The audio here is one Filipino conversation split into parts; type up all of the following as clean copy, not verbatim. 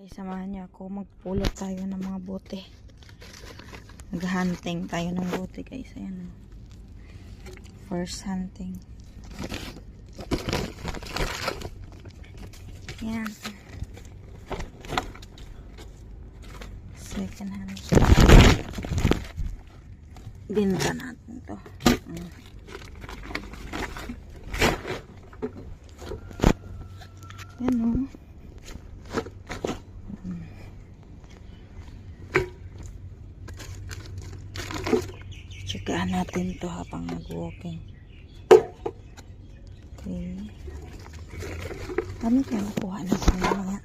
Guys, samahan niyo ako. Magpulot tayo ng mga bote. Mag-hunting tayo ng bote, guys. Ayan. First hunting. Ayan. Second hunting. Binta natin to. Ayan, o. Tsagaan natin to habang nag-walking. Okay. Ano kaya nakuha natin mamaya?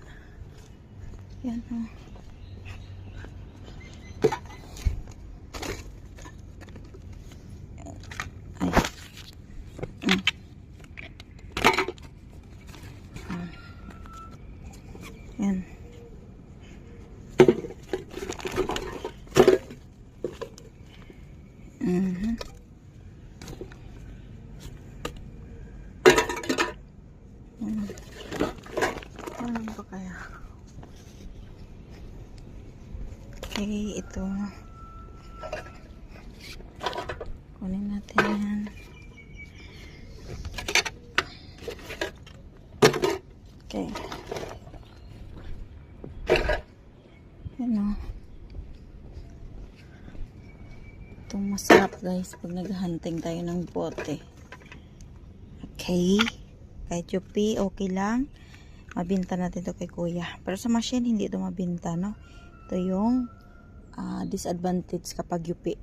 Yan o. Ay. Yan. Ano ba kaya? Okay, ito. Kunin natin yan. Okay. Yan o. Itong masarap, guys, pag naghahunting tayo ng bote. Okay. Kahit yupi, okay lang. Mabinta natin ito kay kuya. Pero sa machine, hindi ito mabinta, no? Ito yung disadvantage kapag yupi.